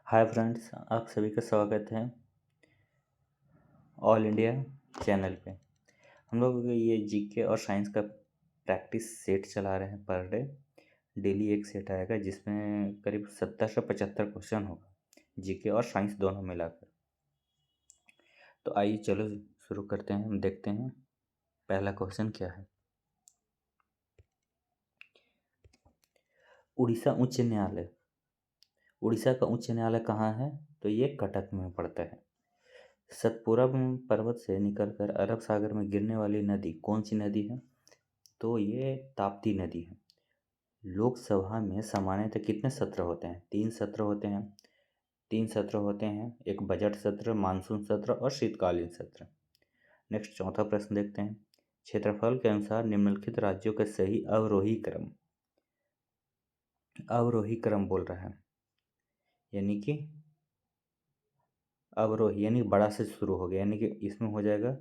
Hi friends, आप सभी का स्वागत है ऑल इंडिया चैनल पे। हम लोग ये जीके और साइंस का प्रैक्टिस सेट चला रहे हैं पर डे। डेली एक सेट आएगा जिसमें करीब 70 से 75 क्वेश्चन होगा, जीके और साइंस दोनों मिलाकर। तो आइए चलो शुरू करते हैं। हम देखते हैं पहला क्वेश्चन क्या है। उड़ीसा उच्च न्यायालय, उड़ीसा का उच्च न्यायालय कहाँ है? तो ये कटक में पड़ता है। सतपुरा पर्वत से निकलकर अरब सागर में गिरने वाली नदी कौन सी नदी है? तो ये ताप्ती नदी है। लोकसभा में सामान्यतः कितने सत्र होते हैं? 3 सत्र होते हैं। 3 सत्र होते हैं, एक बजट सत्र, मानसून सत्र और शीतकालीन सत्र। नेक्स्ट चौथा प्रश्न देखते हैं। क्षेत्रफल के अनुसार निम्नलिखित राज्यों का सही अवरोही क्रम बोल रहा है, यानी कि अवरोही यानी बड़ा से शुरू हो गया, यानी कि इसमें हो जाएगा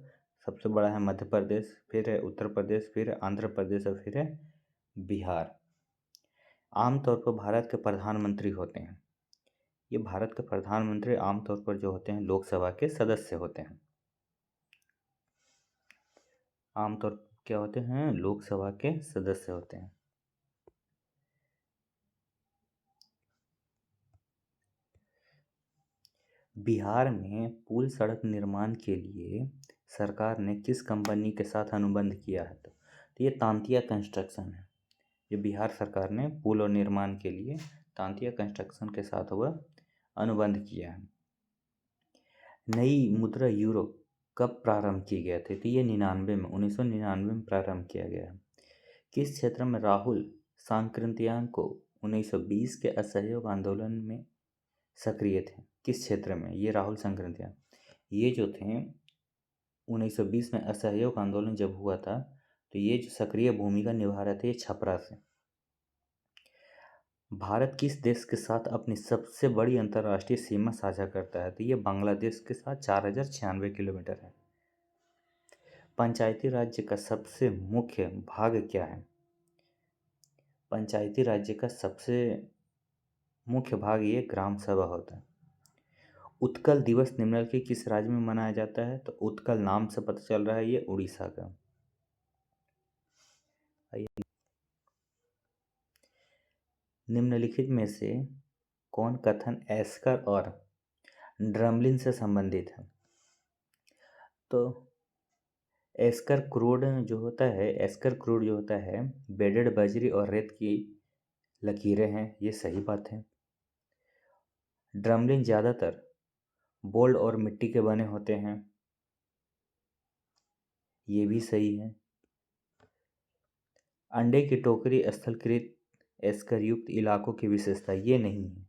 सबसे बड़ा है मध्य प्रदेश, फिर है उत्तर प्रदेश, फिर है आंध्र प्रदेश और फिर है बिहार। आमतौर पर भारत के प्रधानमंत्री होते हैं, ये भारत के प्रधानमंत्री आमतौर पर जो होते हैं लोकसभा के सदस्य होते हैं। आमतौर पर क्या होते हैं? लोकसभा के सदस्य होते हैं। बिहार में पुल सड़क निर्माण के लिए सरकार ने किस कंपनी के साथ अनुबंध किया है? तो ये तांतिया कंस्ट्रक्शन है। जो बिहार सरकार ने पुल और निर्माण के लिए तांतिया कंस्ट्रक्शन के साथ वह अनुबंध किया है। नई मुद्रा यूरो कब प्रारंभ की गए थे? तो ये 1999 में प्रारंभ किया गया है। किस क्षेत्र में राहुल सांकृत्यायन को 1920 के असहयोग आंदोलन में सक्रिय थे? किस क्षेत्र में ये राहुल सांकृत्यायन, ये जो थे 1920 में असहयोग आंदोलन जब हुआ था तो ये जो सक्रिय भूमिका निभा रहे थे ये छपरा से। भारत किस देश के साथ अपनी सबसे बड़ी अंतर्राष्ट्रीय सीमा साझा करता है? तो ये बांग्लादेश के साथ 4096 किलोमीटर है। पंचायती राज्य का सबसे मुख्य भाग क्या है? पंचायती राज्य का सबसे मुख्य भाग ये ग्राम सभा होता है। उत्कल दिवस निम्नलिखित किस राज्य में मनाया जाता है? तो उत्कल नाम से पता चल रहा है ये उड़ीसा का। निम्नलिखित में से कौन कथन एस्कर और ड्रमलिन से संबंधित है? तो एस्कर क्रूड जो होता है बेडेड बजरी और रेत की लकीरें हैं, ये सही बात है। ड्रमलिन ज़्यादातर बोल्ड और मिट्टी के बने होते हैं, ये भी सही है। अंडे की टोकरी स्थलकृत एस्कर युक्त इलाकों की विशेषता, ये नहीं है,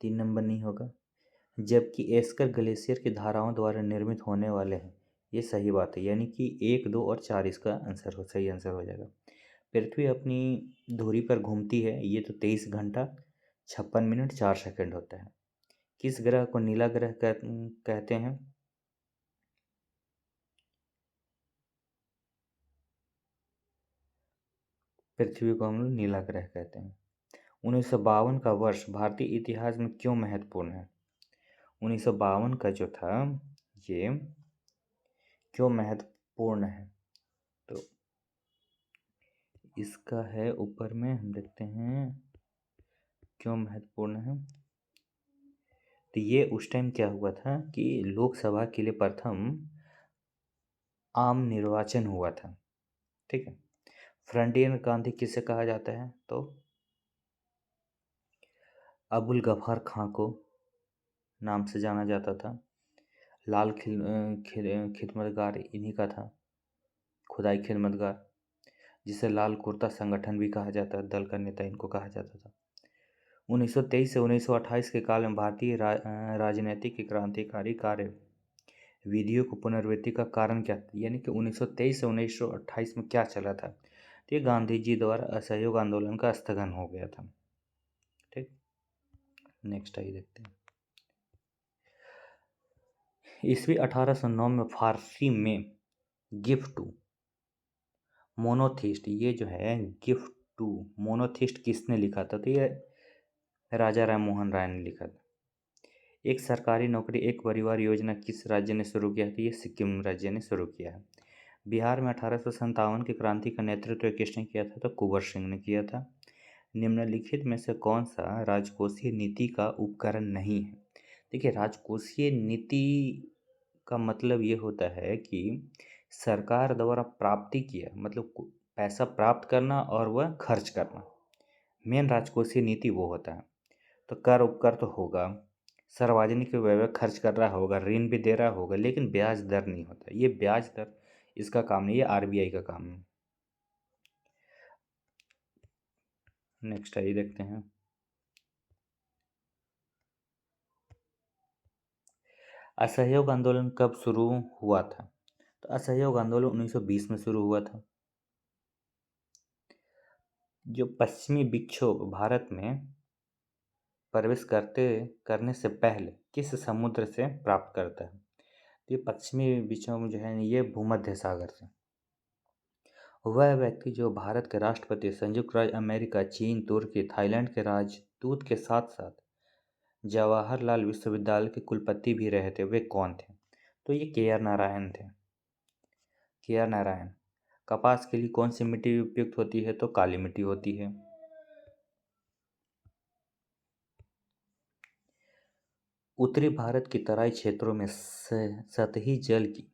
3 नंबर नहीं होगा। जबकि एस्कर ग्लेशियर की धाराओं द्वारा निर्मित होने वाले हैं, ये सही बात है, यानी कि 1, 2 और 4 इसका सही आंसर हो जाएगा। पृथ्वी अपनी धुरी पर घूमती है, ये तो 23 घंटा 56 मिनट 4 सेकंड होता है। किस ग्रह को नीला ग्रह कहते हैं? पृथ्वी को हम लोग नीला ग्रह कहते हैं। 1952 का वर्ष भारतीय इतिहास में क्यों महत्वपूर्ण है? 1952 का जो था ये क्यों महत्वपूर्ण है? तो इसका है ऊपर में, हम देखते हैं क्यों महत्वपूर्ण है। तो ये उस टाइम क्या हुआ था कि लोकसभा के लिए प्रथम आम निर्वाचन हुआ था, ठीक है। फ्रंटियर गांधी किसे कहा जाता है? तो अबुल गफार खां को नाम से जाना जाता था। लाल खिदमतगार इन्हीं का था, खुदाई खिदमतगार, जिसे लाल कुर्ता संगठन भी कहा जाता है, दल का नेता इनको कहा जाता था। 1923 से 1928 के काल में भारतीय राजनीतिक क्रांतिकारी कार्य विधियों को पुनर्वृत्ति का कारण क्या था? यानी कि 1923 से 1928 में क्या चला था? तो ये गांधी जी द्वारा असहयोग आंदोलन का स्थगन हो गया था, ठीक। नेक्स्ट आइए देखते हैं। ईस्वी 1809 में फारसी में गिफ्ट टू मोनोथिस्ट, ये जो है गिफ्ट टू मोनोथिस्ट किसने लिखा था? तो ये राजा राम मोहन राय ने लिखा था। एक सरकारी नौकरी एक परिवार योजना किस राज्य ने शुरू किया? तो ये सिक्किम राज्य ने शुरू किया है। बिहार में 1857 की क्रांति का नेतृत्व किसने किया था? तो कुंवर सिंह ने किया था। निम्नलिखित में से कौन सा राजकोषीय नीति का उपकरण नहीं है? देखिए, राजकोषीय नीति का मतलब ये होता है कि सरकार द्वारा प्राप्ति किया मतलब पैसा प्राप्त करना और वह खर्च करना, मेन राजकोषीय नीति वो होता है। तो कर उपकर तो होगा, सार्वजनिक व्यय खर्च कर रहा होगा, ऋण भी दे रहा होगा, लेकिन ब्याज दर नहीं होता। ये ब्याज दर इसका काम नहीं, ये आरबीआई का काम है। नेक्स्ट आइए देखते हैं। असहयोग आंदोलन कब शुरू हुआ था? तो असहयोग आंदोलन 1920 में शुरू हुआ था। जो पश्चिमी विक्षोभ भारत में प्रवेश करने से पहले किस समुद्र से प्राप्त करता है? तो ये पश्चिमी विक्षोभ जो है ये भूमध्य सागर से। वह व्यक्ति जो भारत के राष्ट्रपति, संयुक्त राज्य अमेरिका, चीन, तुर्की, थाईलैंड के राजदूत के साथ साथ जवाहरलाल विश्वविद्यालय के कुलपति भी रहे थे, वे कौन थे? तो ये के आर नारायण थे। के आर नारायण। कपास के लिए कौन सी मिट्टी उपयुक्त होती है? तो काली मिट्टी होती है। उत्तरी भारत की तराई क्षेत्रों में सतही जल की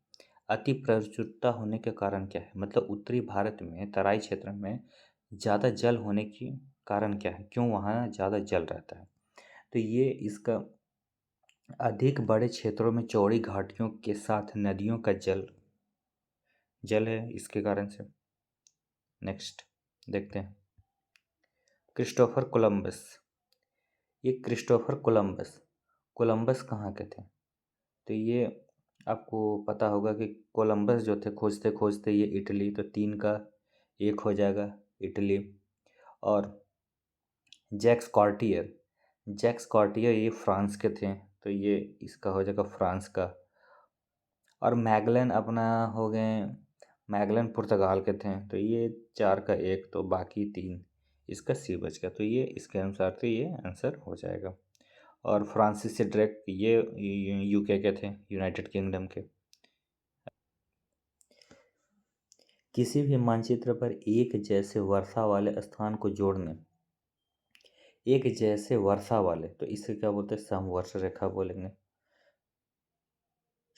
अति प्रचुरता होने के कारण क्या है? मतलब उत्तरी भारत में तराई क्षेत्र में ज़्यादा जल होने की कारण क्या है? क्यों वहाँ ज़्यादा जल रहता है? तो ये इसका अधिक बड़े क्षेत्रों में चौड़ी घाटियों के साथ नदियों का जल है, इसके कारण से। नेक्स्ट देखते हैं। Christopher Columbus. ये क्रिस्टोफर कोलंबस कोलंबस कहाँ के थे? तो ये आपको पता होगा कि कोलंबस जो थे खोजते खोजते ये इटली, तो 3 का 1 हो जाएगा इटली। और जैक्स कॉर्टियर ये फ्रांस के थे, तो ये इसका हो जाएगा फ्रांस का। और मैगलन अपना हो गए, मैगलन पुर्तगाल के थे, तो ये 4 का 1, तो बाकी 3 इसका सी बच गया। तो ये इसके अनुसार तो ये आंसर हो जाएगा। और फ्रांसिस ड्रेक ये यूके के थे, यूनाइटेड किंगडम के। किसी भी मानचित्र पर एक जैसे वर्षा वाले स्थान को जोड़ने, एक जैसे वर्षा वाले, तो इसे क्या बोलते हैं? समवर्ष रेखा बोलेंगे।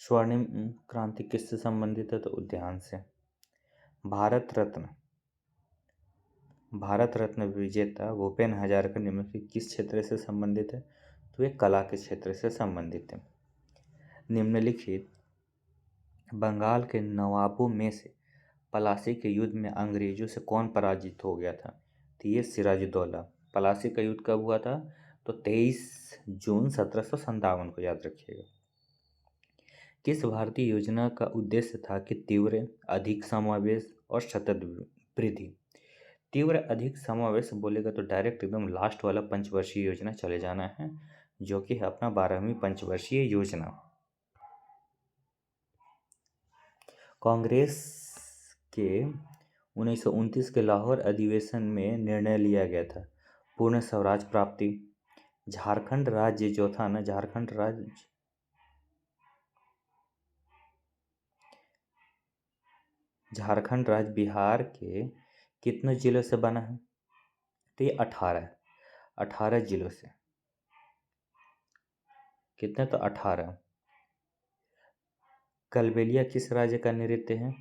स्वर्णिम क्रांति किससे संबंधित है? तो उद्यान से। भारत रत्न भारत रत्न विजेता भूपेन हजारिका निम्नलिखित किस क्षेत्र से संबंधित है? तो ये कला के क्षेत्र से संबंधित है। निम्नलिखित बंगाल के नवाबों में से पलासी के युद्ध में अंग्रेजों से कौन पराजित हो गया था? तो ये सिराजुद्दौला। पलासी का युद्ध कब हुआ था? तो 23 जून 1757 को, याद रखिएगा। किस भारतीय योजना का उद्देश्य था कि तीव्र, अधिक समावेश और सतत वृद्धि? तीव्र अधिक समावेश बोलेगा तो डायरेक्ट एकदम लास्ट वाला पंचवर्षीय योजना चले जाना है, जो कि है अपना 12वीं पंचवर्षीय योजना। कांग्रेस के 1929 के लाहौर अधिवेशन में निर्णय लिया गया था पूर्ण स्वराज प्राप्ति। झारखंड राज्य जो था ना, झारखंड राज्य बिहार के कितने जिलों से बना है? तो ये 18 जिलों से। कितने? तो 18। कलबेलिया किस राज्य का नृत्य है?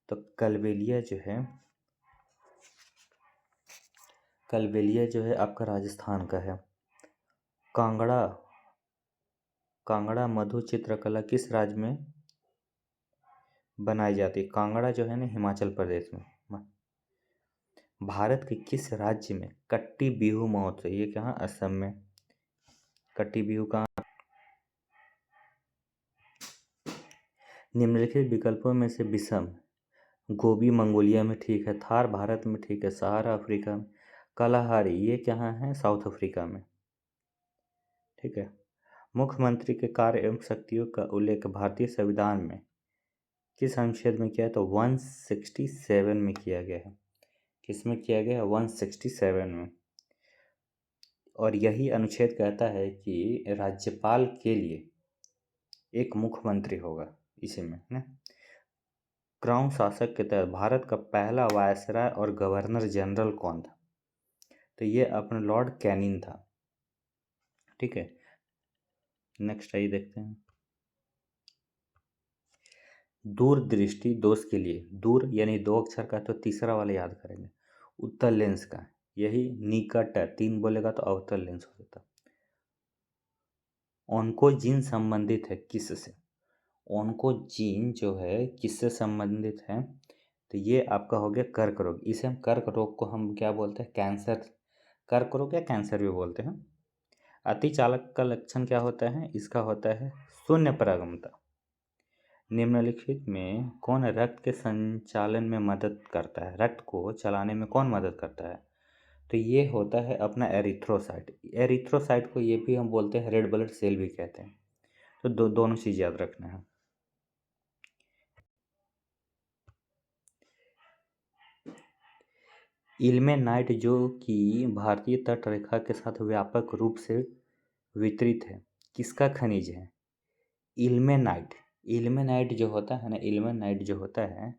तो कलबेलिया जो है आपका राजस्थान का है। कांगड़ा मधु चित्रकला किस राज्य में बनाई जाती है? कांगड़ा जो है ना हिमाचल प्रदेश में। भारत के किस राज्य में कट्टी बिहू महोत्सव, ये कहाँ? असम में। कट्टी बिहू कहाँ? निम्नलिखित विकल्पों में से विषम गोबी मंगोलिया में ठीक है, थार भारत में ठीक है, सहारा अफ्रीका में, कालाहारी ये कहाँ है? साउथ अफ्रीका में। ठीक है। मुख्यमंत्री के कार्य एवं शक्तियों का उल्लेख भारतीय संविधान में किस अनुच्छेद में किया है? तो 167 में किया गया है। किस में किया गया है? 167 में। और यही अनुच्छेद कहता है कि राज्यपाल के लिए एक मुख्यमंत्री होगा इसी में ना। क्राउन शासक के तहत भारत का पहला वायसराय और गवर्नर जनरल कौन था? तो ये अपना लॉर्ड कैनिंग था। ठीक है, नेक्स्ट आइए देखते हैं। दूरदृष्टि दोष के लिए, दूर यानी 2 अक्षर का, तो तीसरा वाला याद करेंगे, उत्तल लेंस का। यही निकट है, 3 बोलेगा तो अवतल लेंस हो जाता। ऑन्कोजीन संबंधित है किससे? ऑन्कोजीन जो है किससे संबंधित है? तो ये आपका हो गया कर्क रोग। इसे हम कर्क रोग को हम क्या बोलते हैं? कैंसर। कर्क रोग या कैंसर भी बोलते हैं। अतिचालक का लक्षण क्या होता है? इसका होता है शून्य परागमता। निम्नलिखित में कौन रक्त के संचालन में मदद करता है? रक्त को चलाने में कौन मदद करता है? तो ये होता है अपना एरिथ्रोसाइट। एरिथ्रोसाइट को ये भी हम बोलते हैं रेड ब्लड सेल भी कहते हैं। तो दोनों चीज़ याद रखना है। इल्मेनाइट जो कि भारतीय तट रेखा के साथ व्यापक रूप से वितरित है, किसका खनिज है? इल्मेनाइट। इल्मेनाइट जो होता है ना, इल्मेनाइट जो होता है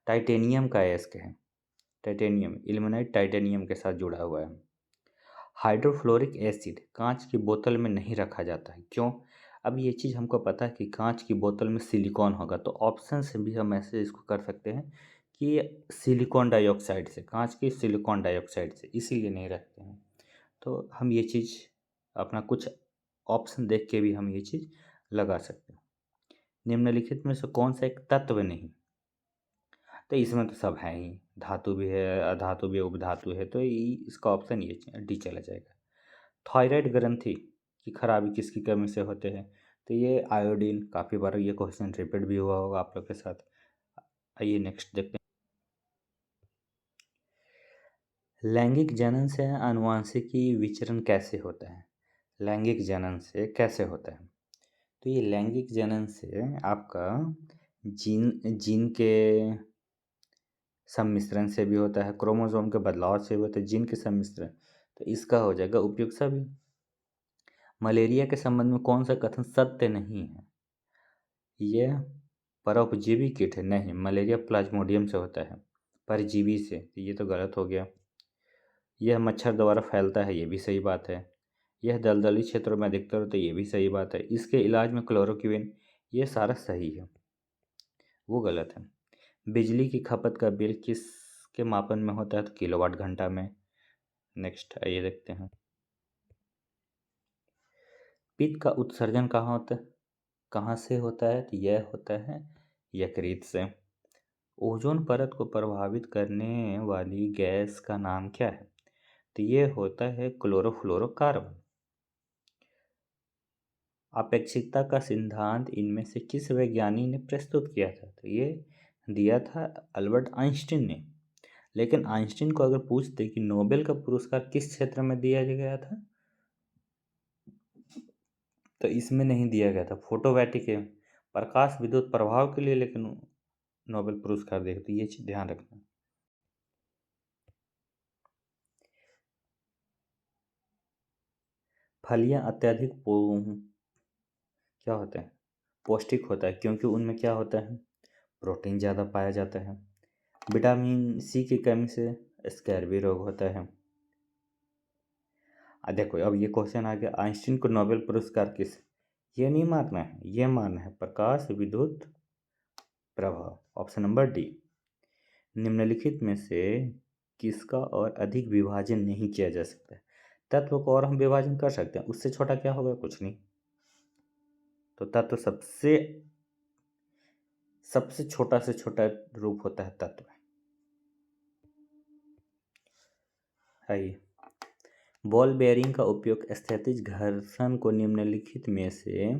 टाइटेनियम का अयस्क है। टाइटेनियम, इल्मेनाइट टाइटेनियम के साथ जुड़ा हुआ है। हाइड्रोफ्लोरिक एसिड कांच की बोतल में नहीं रखा जाता है, क्यों? अब ये चीज़ हमको पता है कि कांच की बोतल में सिलिकॉन होगा, तो ऑप्शन से भी हम ऐसे इसको कर सकते हैं कि सिलिकॉन डाइऑक्साइड से, कांच की सिलिकॉन डाइऑक्साइड से, इसीलिए नहीं रखते हैं। तो हम ये चीज़ अपना कुछ ऑप्शन देख के भी हम ये चीज़ लगा सकते हैं। निम्नलिखित में से कौन सा एक तत्व नहीं? तो इसमें तो सब है ही, धातु भी है, अधातु भी है, उपधातु है, तो इसका ऑप्शन ये डी चला जाएगा। थायराइड ग्रंथि की खराबी किसकी कमी से होते हैं? तो ये आयोडीन। काफ़ी बार ये क्वेश्चन रिपीट भी हुआ होगा आप लोग के साथ। आइए नेक्स्ट देखते हैं। लैंगिक जनन से आनुवांशिकी विचरण कैसे होता है? लैंगिक जनन से कैसे होता है? तो ये लैंगिक जनन से आपका जीन के सम्मिश्रण से भी होता है, क्रोमोसोम के बदलाव से भी होता है, जीन के सम्मिश्रण। तो इसका हो जाएगा उपयुक्त सभी। मलेरिया के संबंध में कौन सा कथन सत्य नहीं है? यह परोपजीवी कीट है। नहीं, मलेरिया प्लाज्मोडियम से होता है, परजीवी से। तो ये तो गलत हो गया। यह मच्छर द्वारा फैलता है, ये भी सही बात है। यह दलदली क्षेत्रों में अधिकतर होता है, ये भी सही बात है। इसके इलाज में क्लोरोक्विन, ये सारा सही है, वो गलत है। बिजली की खपत का बिल किस के मापन में होता है? तो किलोवाट घंटा में। नेक्स्ट आइए देखते हैं। पित्त का उत्सर्जन कहाँ होता है? कहाँ से होता है? तो यह होता है यकृत से। ओजोन परत को प्रभावित करने वाली गैस का नाम क्या है? तो ये होता है क्लोरोफ्लोरोकार्बन। अपेक्षिकता का सिद्धांत इनमें से किस वैज्ञानिक ने प्रस्तुत किया था? तो ये दिया था अल्बर्ट आइंस्टीन ने। लेकिन आइंस्टीन को अगर पूछते कि नोबेल का पुरस्कार किस क्षेत्र में दिया गया था, तो इसमें नहीं दिया गया था, फोटोवैटिक है, प्रकाश विद्युत प्रभाव के लिए, लेकिन नोबेल पुरस्कार दिया। तो ये चीज़ ध्यान रखना। फलियां अत्यधिक क्या होते हैं? पौष्टिक होता है, क्योंकि उनमें क्या होता है? प्रोटीन ज़्यादा पाया जाता है। विटामिन सी की कमी से स्कैर्वी रोग होता है। देखो अब ये क्वेश्चन आ गया, आइंस्टीन को नोबेल पुरस्कार किस? ये नहीं मानना है, ये मानना है प्रकाश विद्युत प्रभाव। Option number D. निम्नलिखित में से किसका और अधिक विभाजन नहीं किया जा सकता है? तत्व को और हम विभाजन कर सकते हैं, उससे छोटा क्या होगा? कुछ नहीं। तो तत्व सबसे सबसे छोटा से छोटा रूप होता है तत्व। आइए, बॉल बेयरिंग का उपयोग स्थैतिज घर्षण को निम्नलिखित में से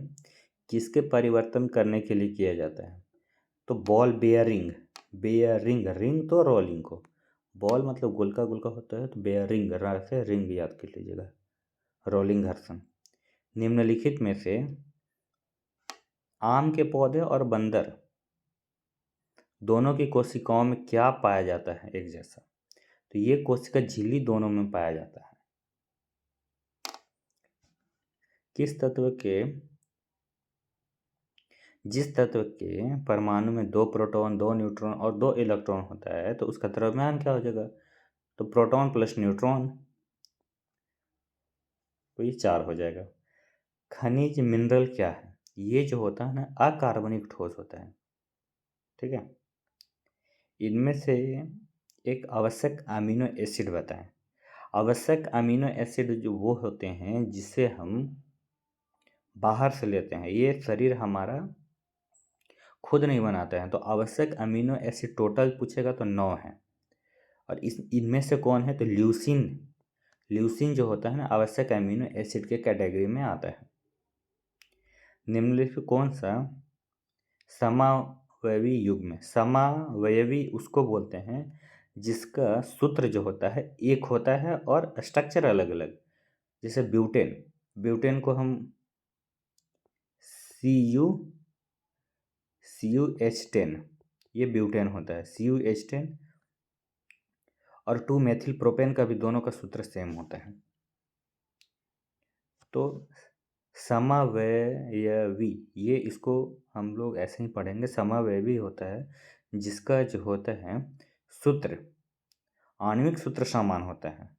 किसके परिवर्तन करने के लिए किया जाता है? तो बॉल बेयरिंग, बेयरिंग, रिंग तो रोलिंग को, बॉल मतलब गोलका गोलका होता है, तो बेयरिंग से रिंग याद कर लीजिएगा, रोलिंग घर्षण। निम्नलिखित में से आम के पौधे और बंदर दोनों की कोशिकाओं में क्या पाया जाता है एक जैसा? तो ये कोशिका झिल्ली दोनों में पाया जाता है। जिस तत्व के परमाणु में 2 प्रोटॉन 2 न्यूट्रॉन और 2 इलेक्ट्रॉन होता है तो उसका द्रव्यमान क्या हो जाएगा? तो प्रोटॉन प्लस न्यूट्रॉन, तो ये 4 हो जाएगा। खनिज मिनरल क्या है? ये जो होता है ना अकार्बनिक ठोस होता है, ठीक है। इनमें से एक आवश्यक अमीनो एसिड बताएं। आवश्यक अमीनो एसिड जो वो होते हैं जिसे हम बाहर से लेते हैं, ये शरीर हमारा खुद नहीं बनाते हैं। तो आवश्यक अमीनो एसिड टोटल पूछेगा तो 9 है। और इनमें से कौन है? तो ल्यूसीन जो होता है ना आवश्यक अमीनो एसिड के कैटेगरी में आता है। निम्नलिखित कौन सा समावयवी युग्म? समावयवी उसको बोलते हैं जिसका सूत्र जो होता है एक होता है और स्ट्रक्चर अलग अलग। जैसे ब्यूटेन को हम CuH10, ये ब्यूटेन होता है CuH10। और 2 मेथिल प्रोपेन का भी दोनों का सूत्र सेम होता है। तो समावयवी, ये इसको हम लोग ऐसे ही पढ़ेंगे। समावयवी होता है जिसका जो होता है सूत्र आणविक सूत्र समान होता है।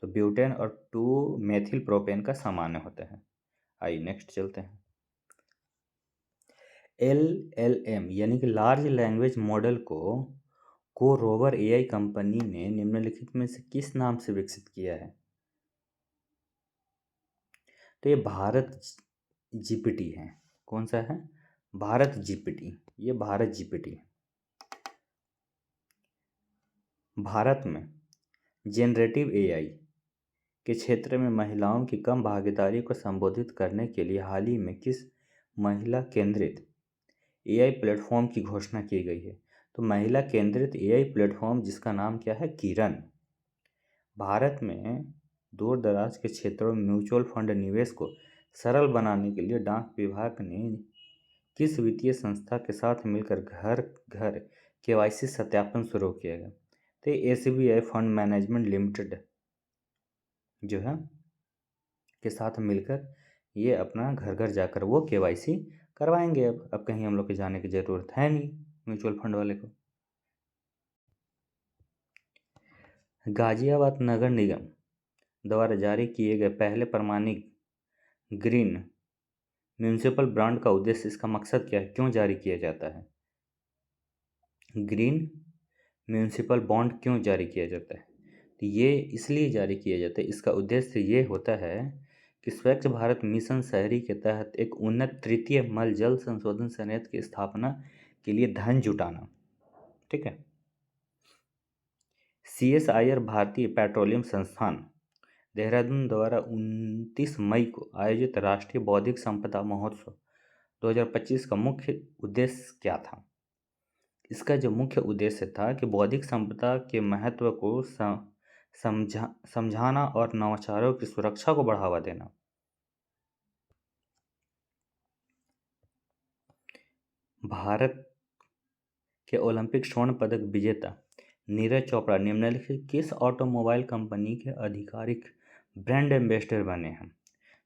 तो ब्यूटेन और 2 मेथिल प्रोपेन का सामान्य होता है। आइए नेक्स्ट चलते हैं। LLM यानी कि लार्ज लैंग्वेज मॉडल को रोवर AI कंपनी ने निम्नलिखित में से किस नाम से विकसित किया है? तो ये भारत GPT है। कौन सा है? भारत GPT। ये भारत GPT है। भारत में जेनरेटिव AI के क्षेत्र में महिलाओं की कम भागीदारी को संबोधित करने के लिए हाल ही में किस महिला केंद्रित AI प्लेटफॉर्म की घोषणा की गई है? तो महिला केंद्रित AI प्लेटफॉर्म जिसका नाम क्या है? किरण। भारत में दूर दराज के क्षेत्रों में म्यूचुअल फंड निवेश को सरल बनाने के लिए डाक विभाग ने किस वित्तीय संस्था के साथ मिलकर घर घर KYC सत्यापन शुरू किया गया? तो SBI फंड मैनेजमेंट लिमिटेड जो है के साथ मिलकर ये अपना घर घर जाकर वो KYC करवाएंगे। अब कहीं हम लोग के जाने की ज़रूरत है नहीं म्यूचुअल फंड वाले को। गाजियाबाद नगर निगम द्वारा जारी किए गए पहले प्रमाणित ग्रीन म्यूनिसिपल बॉन्ड का उद्देश्य, इसका मकसद क्या है? क्यों जारी किया जाता है? ग्रीन म्यूनिसिपल बॉन्ड क्यों जारी किया जाता है? तो ये इसलिए जारी किया जाता है, इसका उद्देश्य ये होता है कि स्वच्छ भारत मिशन शहरी के तहत एक उन्नत तृतीय मल जल संशोधन संयंत्र की स्थापना के लिए धन जुटाना, ठीक है। CSIR भारतीय पेट्रोलियम संस्थान देहरादून द्वारा 29 मई को आयोजित राष्ट्रीय बौद्धिक संपदा महोत्सव 2025 का मुख्य उद्देश्य क्या था? इसका जो मुख्य उद्देश्य था कि बौद्धिक संपदा के महत्व को समझाना और नवाचारों की सुरक्षा को बढ़ावा देना। भारत के ओलंपिक स्वर्ण पदक विजेता नीरज चोपड़ा निम्नलिखित किस ऑटोमोबाइल कंपनी के आधिकारिक ब्रांड एम्बेसडर बने हैं?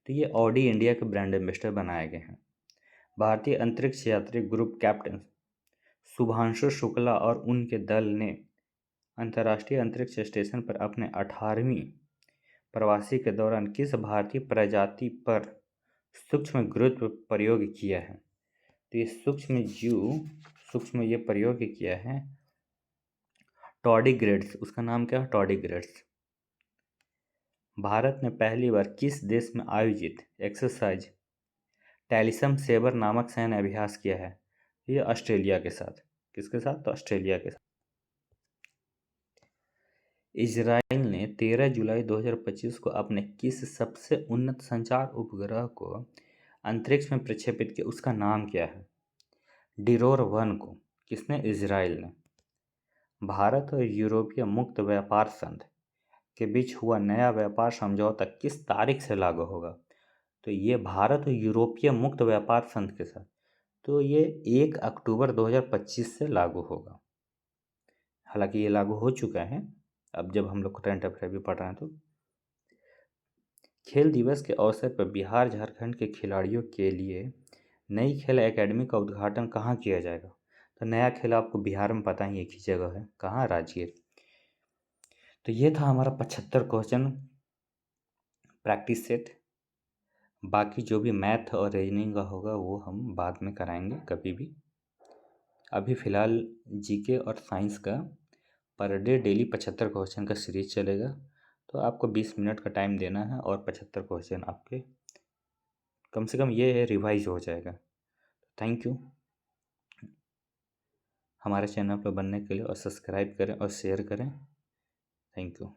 तो ये ऑडी इंडिया के ब्रांड एम्बेसडर बनाए गए हैं। भारतीय अंतरिक्ष यात्री ग्रुप कैप्टन शुभांशु शुक्ला और उनके दल ने अंतर्राष्ट्रीय अंतरिक्ष स्टेशन पर अपने 18वीं प्रवासी के दौरान किस भारतीय प्रजाति पर सूक्ष्म गुरुत्व प्रयोग किया है? तो ये सूक्ष्म ये प्रयोग किया है टॉर्डिग्रेड्स। उसका नाम क्या है? टॉर्डिग्रेड्स। भारत ने पहली बार किस देश में आयोजित एक्सरसाइज टैलिसम सेबर नामक सैन्य अभ्यास किया है? ये ऑस्ट्रेलिया के साथ। किसके साथ? तो ऑस्ट्रेलिया के साथ। इजराइल ने 13 जुलाई 2025 को अपने किस सबसे उन्नत संचार उपग्रह को अंतरिक्ष में प्रक्षेपित किया? उसका नाम क्या है? डिरोर 1 को। किसने? इजराइल ने। भारत और यूरोपीय मुक्त व्यापार संघ के बीच हुआ नया व्यापार समझौता किस तारीख से लागू होगा? तो ये भारत और यूरोपीय मुक्त व्यापार संघ के साथ, तो ये 1 अक्टूबर 2025 से लागू होगा। हालांकि ये लागू हो चुका है अब, जब हम लोग करंट अफेयर भी पढ़ रहे हैं। तो खेल दिवस के अवसर पर बिहार झारखंड के खिलाड़ियों के लिए नई खेल एकेडमी का उद्घाटन कहाँ किया जाएगा? तो नया खेल आपको बिहार में पता ही एक ही जगह है, कहाँ? राजगीर। तो ये था हमारा 75 क्वेश्चन प्रैक्टिस सेट। बाकी जो भी मैथ और रीजनिंग का होगा वो हम बाद में कराएंगे कभी भी। अभी फ़िलहाल जीके और साइंस का पर डे डेली 75 क्वेश्चन का सीरीज चलेगा। तो आपको 20 मिनट का टाइम देना है और 75 क्वेश्चन आपके कम से कम ये रिवाइज हो जाएगा। थैंक यू हमारे चैनल पर बनने के लिए, और सब्सक्राइब करें और शेयर करें। Thank you.